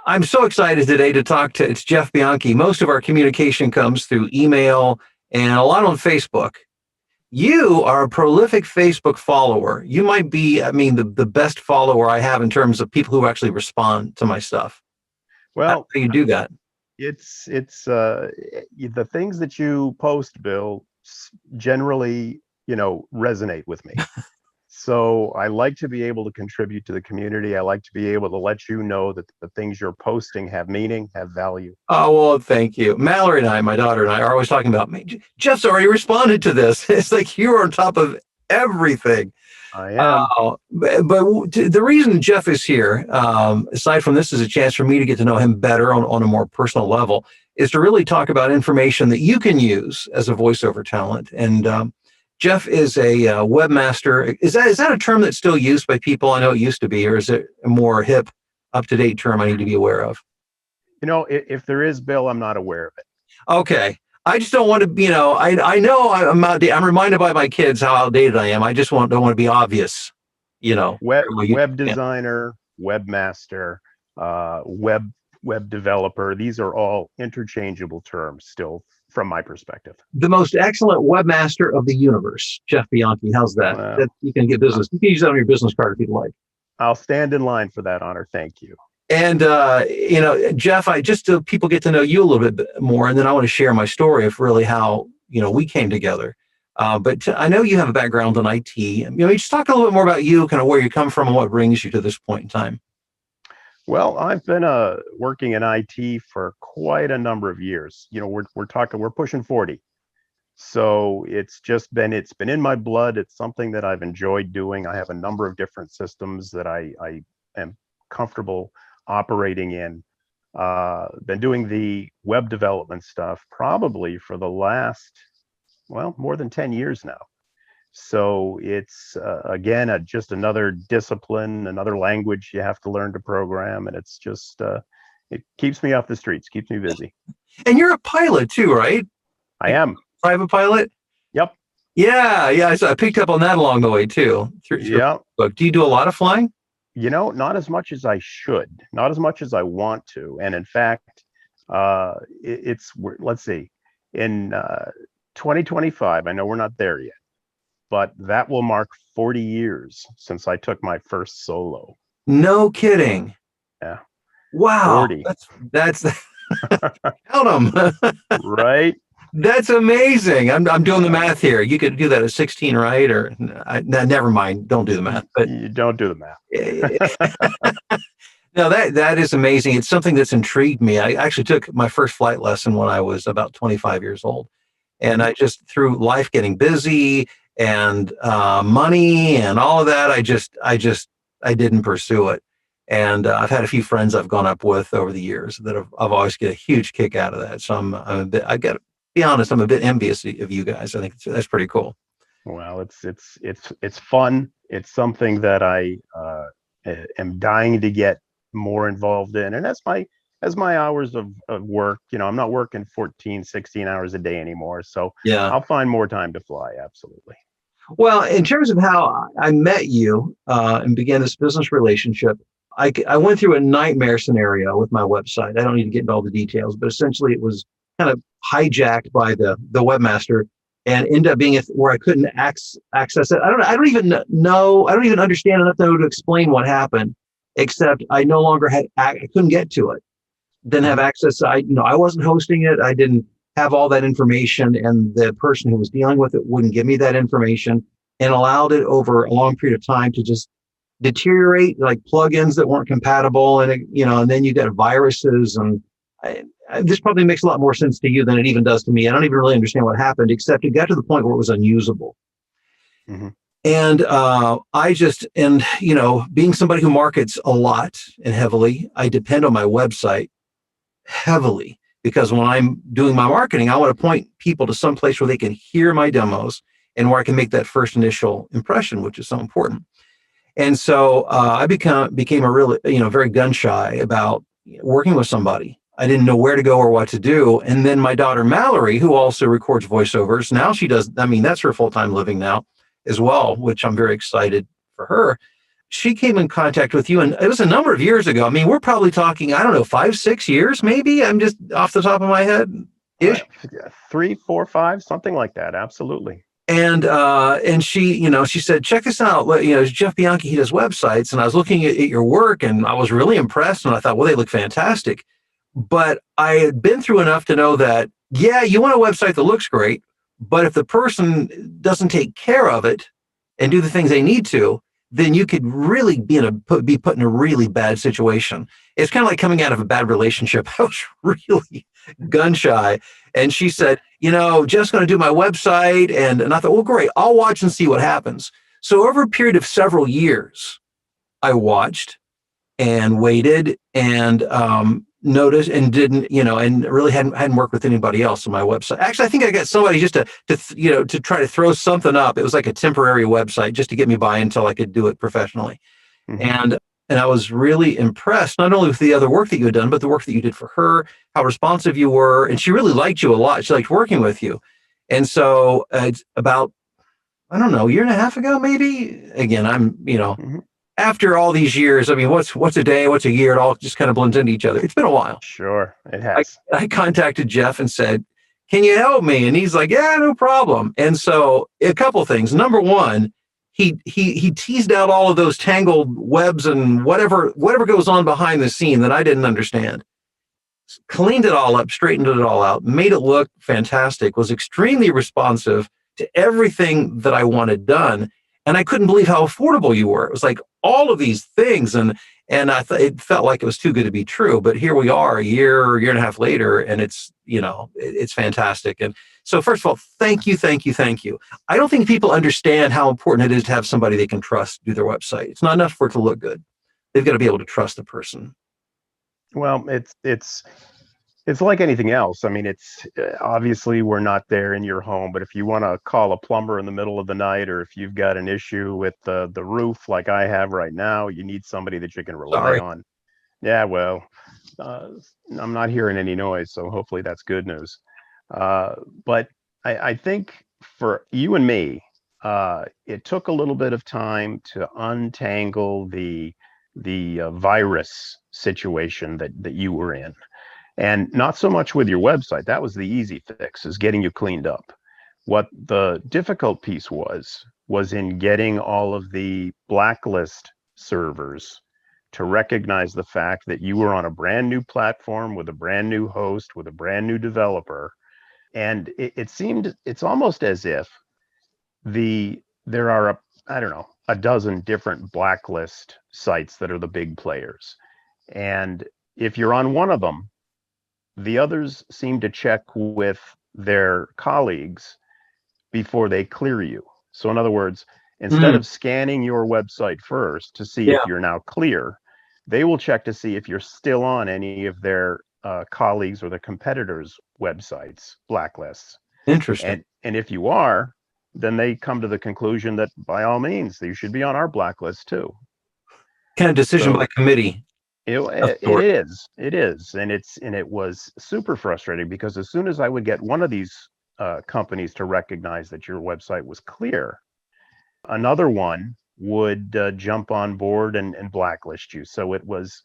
I'm so excited today to talk to, it's Jeff Bianchi. Most of our communication comes through email and a lot on Facebook. You are a prolific Facebook follower. You might be, the best follower I have in terms of people who actually respond to my stuff. How Well, do you do that? it's the things that you post, Bill, generally, resonate with me. So I like to be able to contribute to the community. I like to be able to let you know that the things you're posting have meaning, have value. Oh, well, thank you. Mallory and I, my daughter and I, are always talking about me. Jeff's already responded to this. It's like you're on top of everything. I am. But the reason Jeff is here, aside from this is a chance for me to get to know him better on a more personal level, is to really talk about information that you can use as a voiceover talent. And Jeff is a webmaster. Is that a term that's still used by people? I know it used to be, or is it a more hip, up-to-date term I need to be aware of? If there is, Bill, I'm not aware of it. Okay. I just don't want to, I know I'm outdated. I'm reminded by my kids how outdated I am. I just don't want to be obvious, Web designer, webmaster, web developer. These are all interchangeable terms still from my perspective. The most excellent webmaster of the universe, Jeff Bianchi. How's that? Well, you can get business. You can use that on your business card if you'd like. I'll stand in line for that honor. Thank you. And, Jeff, just so people get to know you a little bit more, and then I want to share my story of really how, we came together. I know you have a background in IT. Just talk a little bit more about you, kind of where you come from and what brings you to this point in time. Well, I've been working in IT for quite a number of years. We're pushing 40. So it's been in my blood. It's something that I've enjoyed doing. I have a number of different systems that I am comfortable operating in. Been doing the web development stuff probably for the last, more than 10 years now. So it's again just another discipline, another language you have to learn to program, and it's just it keeps me off the streets, keeps me busy. And you're a pilot too, right? I am. Private pilot. Yep. Yeah. So I picked up on that along the way too. Yeah. But do you do a lot of flying? Not as much as I should, not as much as I want to. And in fact, let's see, in 2025, I know we're not there yet, but that will mark 40 years since I took my first solo. No kidding. Yeah. Wow. 40. That's count them. Right. That's amazing. I'm doing the math here. You could do that at 16, right? Or never mind. Don't do the math. But you don't do the math. No, that is amazing. It's something that's intrigued me. I actually took my first flight lesson when I was about 25 years old, and I just, through life getting busy and money and all of that, I didn't pursue it. And I've had a few friends I've gone up with over the years that I've always get a huge kick out of that. So I got to be honest, I'm a bit envious of you guys. I think that's pretty cool. Well, it's fun. It's something that I am dying to get more involved in. And as my hours of work, I'm not working 14, 16 hours a day anymore. So yeah, I'll find more time to fly. Absolutely. Well, in terms of how I met you and began this business relationship, I went through a nightmare scenario with my website. I don't need to get into all the details, but essentially it was kind of hijacked by the webmaster and ended up being where I couldn't access it. I don't even know. I don't even understand enough to explain what happened, except I no longer I couldn't get to it. Didn't have access. I wasn't hosting it. I didn't have all that information, and the person who was dealing with it wouldn't give me that information, and allowed it over a long period of time to just deteriorate, like plugins that weren't compatible, and and then you got viruses, and this probably makes a lot more sense to you than it even does to me. I don't even really understand what happened, except it got to the point where it was unusable. Mm-hmm. And being somebody who markets a lot and heavily, I depend on my website heavily, because when I'm doing my marketing, I want to point people to some place where they can hear my demos and where I can make that first initial impression, which is so important. And so I became a really, very gun shy about working with somebody. I didn't know where to go or what to do. And then my daughter, Mallory, who also records voiceovers, now she does, that's her full-time living now as well, which I'm very excited for her. she came in contact with you, and it was a number of years ago. I mean, we're probably talking, I don't know, 5, 6 years, maybe. I'm just off the top of my head ish. 3, 4, 5, something like that. Absolutely. And she, she said, check this out. Jeff Bianchi, he does websites. And I was looking at your work, and I was really impressed. And I thought, well, they look fantastic. But I had been through enough to know that, yeah, you want a website that looks great, but if the person doesn't take care of it and do the things they need to, then you could really be put in a really bad situation. It's kind of like coming out of a bad relationship. I was really gun shy. And she said, Jeff's going to do my website. And I thought, well, great, I'll watch and see what happens. So over a period of several years, I watched and waited and noticed and didn't, and really hadn't worked with anybody else on my website. Actually, I think I got somebody just to try to throw something up. It was like a temporary website just to get me by until I could do it professionally. Mm-hmm. And I was really impressed, not only with the other work that you had done, but the work that you did for her, how responsive you were. And she really liked you a lot. She liked working with you. And so it's about, I don't know, a year and a half ago, maybe. Again, I'm, mm-hmm. After all these years, I mean, what's a day, what's a year? It all just kind of blends into each other. It's been a while. Sure, it has. I contacted Jeff and said, can you help me? And he's like, yeah, no problem. And so a couple things. Number one, he teased out all of those tangled webs and whatever goes on behind the scene that I didn't understand. Cleaned it all up, straightened it all out, made it look fantastic, was extremely responsive to everything that I wanted done. And I couldn't believe how affordable you were. It was like all of these things. And I thought it felt like it was too good to be true. But here we are a year and a half later, and it's, it's fantastic. And so first of all, thank you. I don't think people understand how important it is to have somebody they can trust do their website. It's not enough for it to look good. They've got to be able to trust the person. Well, it's like anything else. I mean, it's obviously we're not there in your home, but if you want to call a plumber in the middle of the night, or if you've got an issue with the roof like I have right now, you need somebody that you can rely on. Yeah, well, I'm not hearing any noise, so hopefully that's good news. But I think for you and me, it took a little bit of time to untangle the virus situation that you were in. And not so much with your website. That was the easy fix, is getting you cleaned up. What the difficult piece was in getting all of the blacklist servers to recognize the fact that you were on a brand new platform with a brand new host, with a brand new developer. And it's almost as if there are a dozen different blacklist sites that are the big players. And if you're on one of them, the others seem to check with their colleagues before they clear you. So in other words, instead of scanning your website first to see if you're now clear, they will check to see if you're still on any of their colleagues or their competitors' websites, blacklists. Interesting. And if you are, then they come to the conclusion that by all means, you should be on our blacklist too. Kind of decision by committee. It is. And it was super frustrating, because as soon as I would get one of these companies to recognize that your website was clear, another one would jump on board and blacklist you. So it was,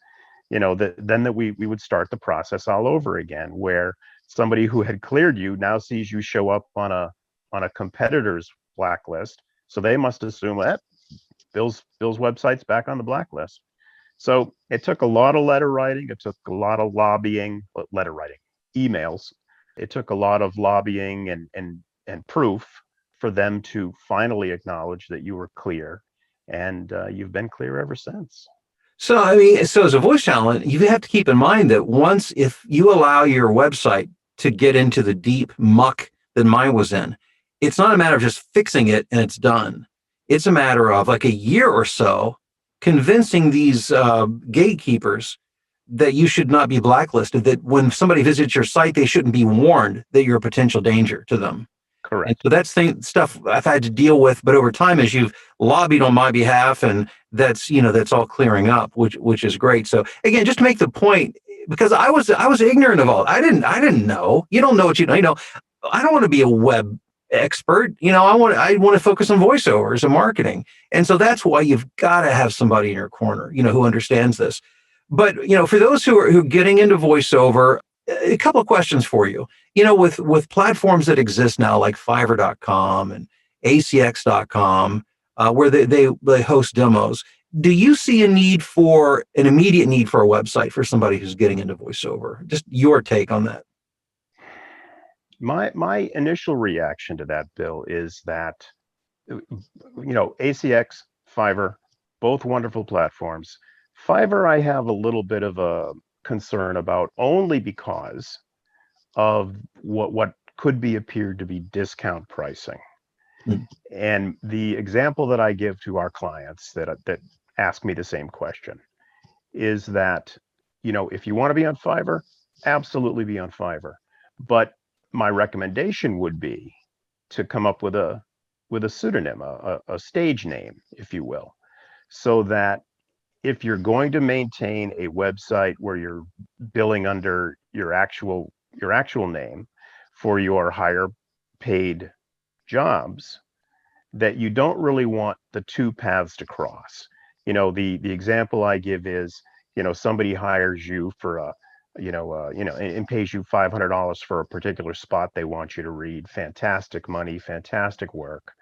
then we would start the process all over again, where somebody who had cleared you now sees you show up on a competitor's blacklist. So they must assume that Bill's website's back on the blacklist. So it took a lot of letter writing. It took a lot of emails. It took a lot of lobbying and proof for them to finally acknowledge that you were clear. And you've been clear ever since. So, as a voice talent, you have to keep in mind that if you allow your website to get into the deep muck that mine was in, it's not a matter of just fixing it and it's done. It's a matter of like a year or so convincing these gatekeepers that you should not be blacklisted, that when somebody visits your site, they shouldn't be warned that you're a potential danger to them. Correct. And so that's stuff I've had to deal with, but over time, as you've lobbied on my behalf, and that's all clearing up, which is great. So again, just to make the point, because I was ignorant of all. I didn't know. You don't know what you know. I don't want to be a web expert. I want to focus on voiceovers and marketing. And so that's why you've got to have somebody in your corner, who understands this. But, for those who are getting into voiceover, a couple of questions for you. With platforms that exist now like Fiverr.com and ACX.com, where they host demos, do you see an immediate need for a website for somebody who's getting into voiceover? Just your take on that. My initial reaction to that, Bill, is that, ACX, Fiverr, both wonderful platforms. Fiverr, I have a little bit of a concern about, only because of what could be appeared to be discount pricing. And the example that I give to our clients that ask me the same question is that, if you want to be on Fiverr, absolutely be on Fiverr. But my recommendation would be to come up with a pseudonym, a stage name, if you will, so that if you're going to maintain a website where you're billing under your actual name for your higher paid jobs, that you don't really want the two paths to cross. The example I give is, somebody hires you for and pays you $500 for a particular spot they want you to read. Fantastic money, fantastic work.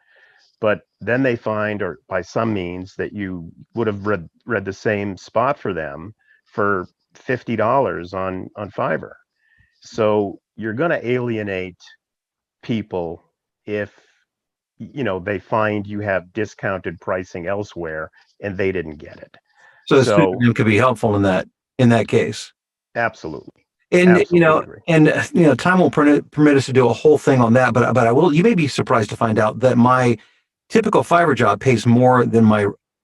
But then they find, or by some means, that you would have read the same spot for them for $50 on Fiverr. So you're going to alienate people if they find you have discounted pricing elsewhere and they didn't get it. So the pseudonym could be helpful in that case. Absolutely. And Absolutely time won't permit us to do a whole thing on that, but I will. You may be surprised to find out that my typical Fiverr job pays more than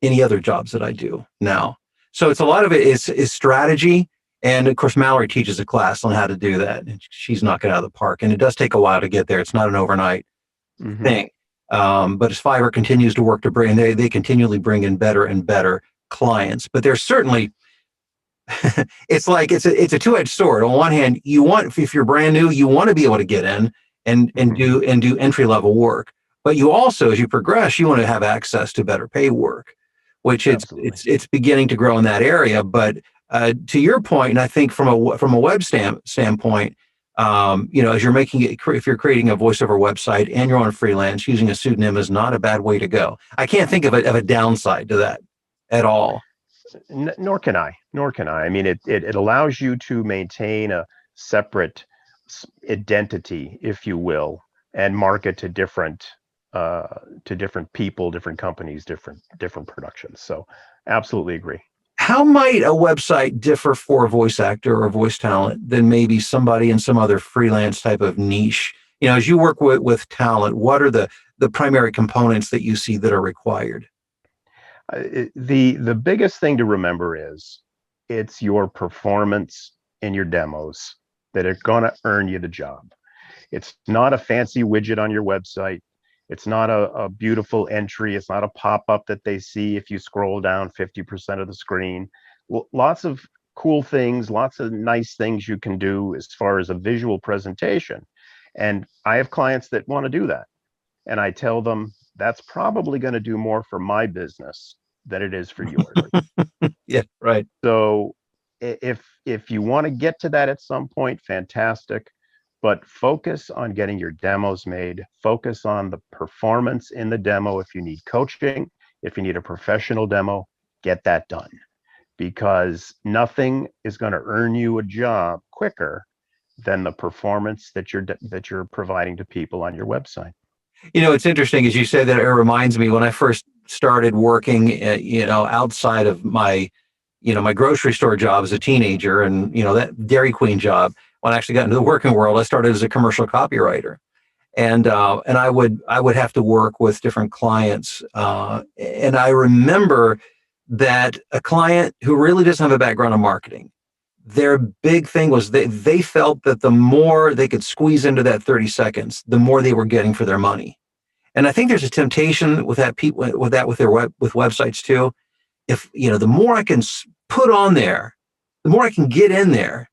any other jobs that I do now. So it's a lot of it is strategy, and of course Mallory teaches a class on how to do that, and she's knocking it out of the park. And it does take a while to get there. It's not an overnight thing. But as Fiverr continues to work to bring, they continually bring in better and better clients. But there's certainly it's a two-edged sword. On one hand, if you're brand new, you want to be able to get in and do entry-level work. But you also, as you progress, you want to have access to better paid work, which it's beginning to grow in that area. But to your point, and I think from a web standpoint, as you're making it, if you're creating a voiceover website and you're on freelance, using a pseudonym is not a bad way to go. I can't think of a downside to that at all. Nor can I. I mean, it allows you to maintain a separate identity, if you will, and market to different people, different companies, different productions. So absolutely agree. How might a website differ for a voice actor or a voice talent than maybe somebody in some other freelance type of niche? As you work with talent, what are the primary components that you see that are required? The biggest thing to remember is it's your performance in your demos that are going to earn you the job. It's not a fancy widget on your website. It's not a beautiful entry. It's not a pop-up that they see if you scroll down 50% of the screen. Well, lots of cool things, lots of nice things you can do as far as a visual presentation. And I have clients that want to do that. And I tell them that's probably going to do more for my business than it is for yours. Yeah, right. So if you want to get to that at some point, fantastic. But focus on getting your demos made. Focus on the performance in the demo. If you need coaching, if you need a professional demo, get that done. Because nothing is going to earn you a job quicker than the performance that you're providing to people on your website. It's interesting as you say that. It reminds me when I first started working, outside of my grocery store job as a teenager, and that Dairy Queen job. When I actually got into the working world, I started as a commercial copywriter, and I would have to work with different clients, and I remember that a client who really doesn't have a background in marketing, their big thing was they felt that the more they could squeeze into that 30 seconds, the more they were getting for their money. And I think there's a temptation with that with websites too. If the more I can put on there, the more I can get in there,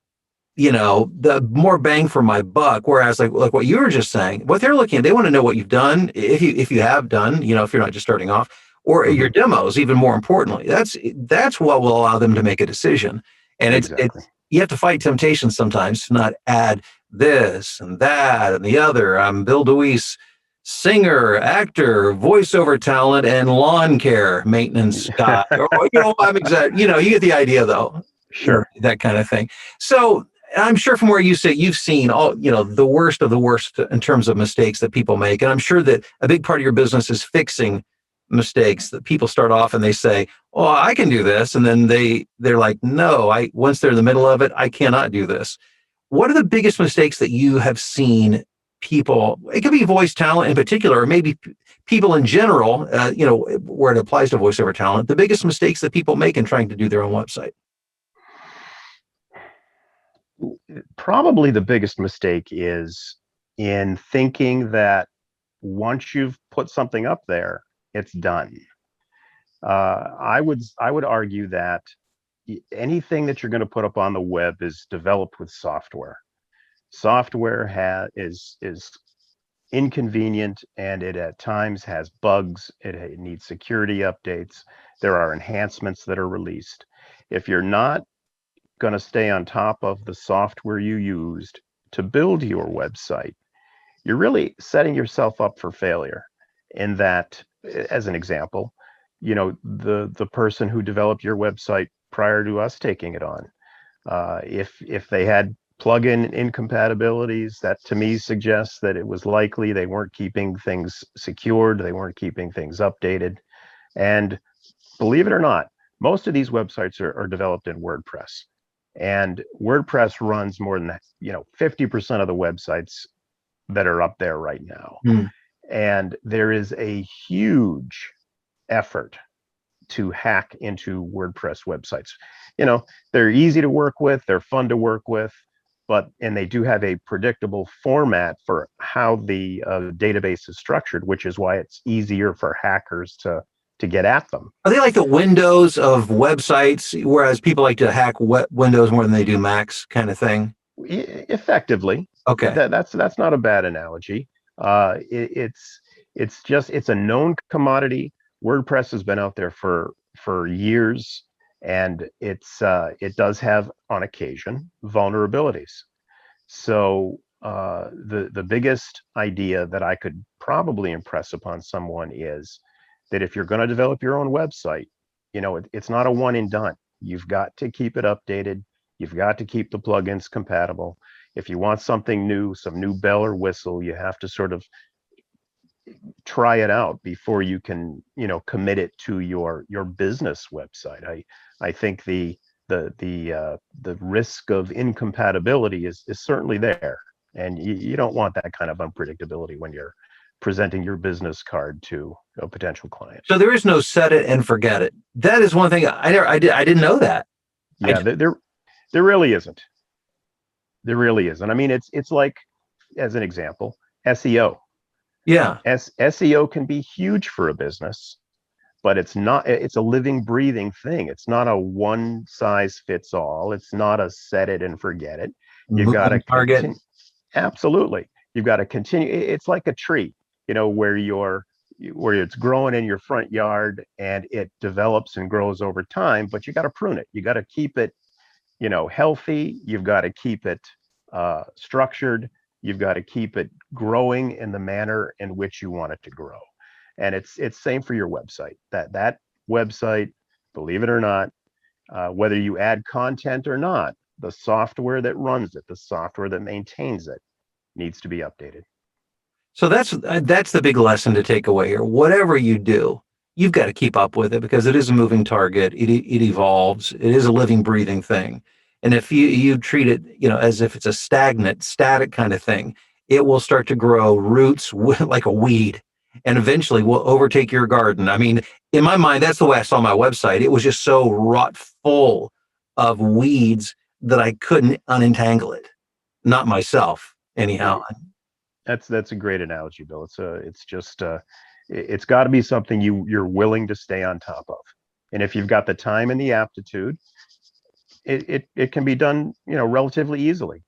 the more bang for my buck. Whereas like what you were just saying, what they're looking at, they want to know what you've done, if you have done, if you're not just starting off, or your Hmm. demos. Even more importantly, that's what will allow them to make a decision. And Exactly. it's you have to fight temptation sometimes to not add this and that and the other. I'm Bill DeWeese, singer, actor, voiceover talent, and lawn care maintenance guy. Or I'm exact. You get the idea though. Sure. That kind of thing. So I'm sure from where you sit, you've seen all, the worst of the worst in terms of mistakes that people make. And I'm sure that a big part of your business is fixing mistakes that people start off and they say, "Oh, I can do this." And then they're like, "No, once they're in the middle of it, I cannot do this." What are the biggest mistakes that you have seen people, it could be voice talent in particular, or maybe people in general, where it applies to voiceover talent, the biggest mistakes that people make in trying to do their own website? Probably the biggest mistake is in thinking that once you've put something up there, it's done. I would argue that anything that you're going to put up on the web is developed with software. Software is inconvenient, and it at times has bugs. It needs security updates. There are enhancements that are released. If you're not going to stay on top of the software you used to build your website, you're really setting yourself up for failure. In that, as an example, the person who developed your website prior to us taking it on, if they had plugin incompatibilities, that to me suggests that it was likely they weren't keeping things secured, they weren't keeping things updated. And believe it or not, most of these websites are developed in WordPress. And WordPress runs more than 50% of the websites that are up there right now. Hmm. And there is a huge effort to hack into WordPress websites. They're easy to work with, they're fun to work with, and they do have a predictable format for how the database is structured, which is why it's easier for hackers to get at them. Are they like the Windows of websites, whereas people like to hack Windows more than they do Macs kind of thing? Effectively, Okay. that's not a bad analogy. It's a known commodity. WordPress has been out there for years, and it does have on occasion vulnerabilities. So the biggest idea that I could probably impress upon someone is that if you're going to develop your own website, it's not a one and done. You've got to keep it updated. You've got to keep the plugins compatible. If you want something new, some new bell or whistle, you have to sort of try it out before you can, commit it to your business website. I think the risk of incompatibility is certainly there, and you don't want that kind of unpredictability when you're presenting your business card to a potential client. So there is no set it and forget it. That is one thing I didn't know that. Yeah, there really isn't. There really isn't. I mean, it's like, as an example, SEO. Yeah. SEO can be huge for a business, but it's a living, breathing thing. It's not a one size fits all. It's not a set it and forget it. You've got to Target. continue. Absolutely. You've got to continue. It's like a tree, where it's growing in your front yard and it develops and grows over time, but you got to prune it. You got to keep it, healthy. You've got to keep it structured. You've got to keep it growing in the manner in which you want it to grow. And it's same for your website. That website, believe it or not, whether you add content or not, the software that runs it, the software that maintains it, needs to be updated. So that's the big lesson to take away here. Whatever you do, you've got to keep up with it because it is a moving target. It evolves. It is a living, breathing thing. And if you treat it, as if it's a static kind of thing, it will start to grow roots like a weed, and eventually will overtake your garden. I mean, in my mind, that's the way I saw my website. It was just so rot full of weeds that I couldn't unentangle it. Not myself, anyhow. That's a great analogy, Bill. It's got to be something you're willing to stay on top of. And if you've got the time and the aptitude, it can be done, relatively easily.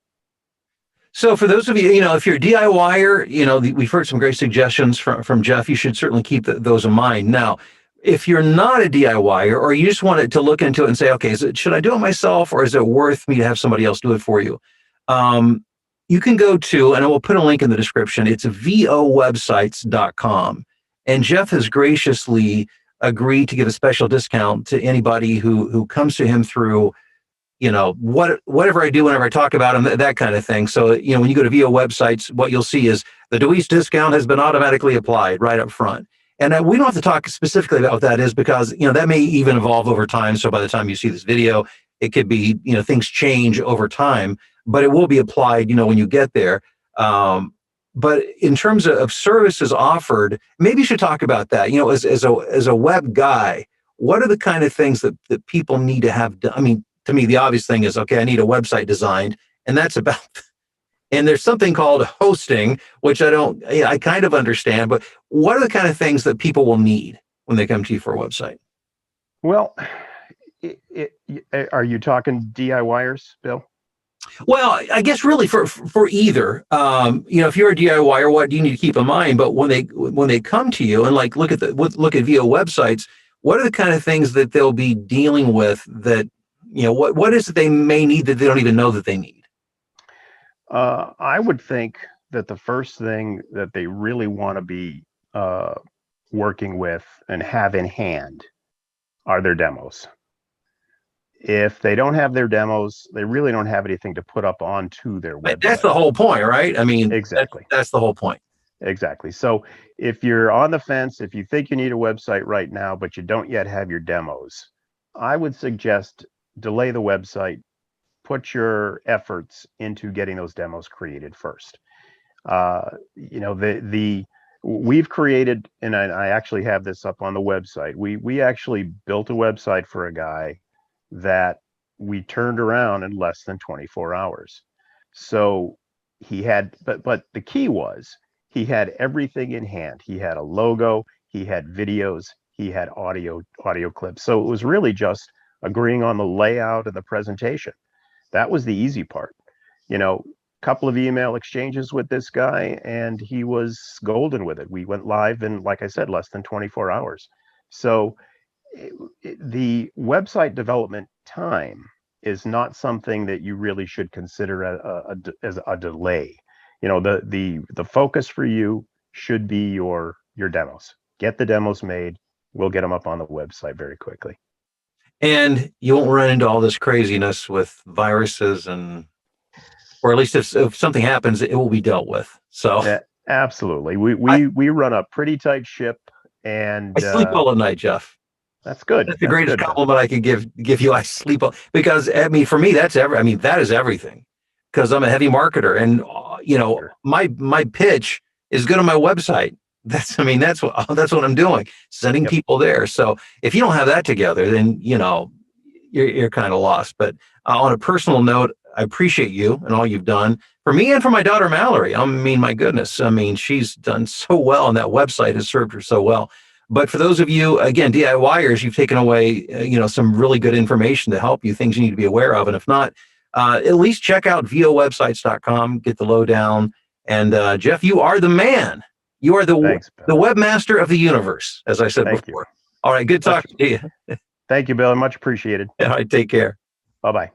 So for those of you, if you're a DIYer, we've heard some great suggestions from Jeff. You should certainly keep those in mind. Now, if you're not a DIYer, or you just wanted to look into it and say, okay, should I do it myself, or is it worth me to have somebody else do it for you? You can go to, and I will put a link in the description. It's vowebsites.com. And Jeff has graciously agreed to give a special discount to anybody who comes to him through whatever I do whenever I talk about them, that kind of thing. So, when you go to VO websites, what you'll see is the DeWeese discount has been automatically applied right up front. And we don't have to talk specifically about what that is, because, that may even evolve over time. So by the time you see this video, it could be, things change over time, but it will be applied, when you get there. But in terms of services offered, maybe you should talk about that. As a web guy, what are the kind of things that people need to have done? I mean, to me, the obvious thing is, okay, I need a website designed, and that's about, and there's something called hosting, which I kind of understand, but what are the kind of things that people will need when they come to you for a website? Well, are you talking DIYers, Bill? Well, I guess really for either, if you're a DIYer, what do you need to keep in mind? But when they come to you and look at VO websites, what are the kind of things that they'll be dealing with that, what is it they may need that they don't even know that they need? I would think that the first thing that they really want to be working with and have in hand are their demos. If they don't have their demos, they really don't have anything to put up onto their website. That's the whole point, right? I mean, exactly. That's the whole point. Exactly. So if you're on the fence, if you think you need a website right now, but you don't yet have your demos, I would suggest delay the website, put your efforts into getting those demos created first. We've created, and I actually have this up on the website. We actually built a website for a guy that we turned around in less than 24 hours. So he had, but the key was he had everything in hand. He had a logo, he had videos, he had audio clips. So it was really just agreeing on the layout and the presentation. That was the easy part. Couple of email exchanges with this guy, and he was golden with it. We went live in, like I said, less than 24 hours. So the website development time is not something that you really should consider as a delay. The focus for you should be your demos. Get the demos made. We'll get them up on the website very quickly. And you won't run into all this craziness with viruses, or at least if something happens, it will be dealt with. So yeah, absolutely. We run a pretty tight ship, and I sleep well at night, Jeff. That's good. That's the greatest compliment I could give you. I sleep well, because for me, that is everything, because I'm a heavy marketer, and Sure. my pitch is good on my website. That's what I'm doing, sending people there. So if you don't have that together, then you're kind of lost. But on a personal note, I appreciate you and all you've done for me and for my daughter Mallory. I mean, my goodness, she's done so well, and that website has served her so well. But for those of you, again, DIYers, you've taken away, some really good information to help you, things you need to be aware of. And if not, at least check out vowebsites.com, get the lowdown. And Jeff, you are the man. You are the webmaster of the universe, as I said before. All right, good talking to you. Thank you, Bill. Much appreciated. All right, take care. Bye-bye.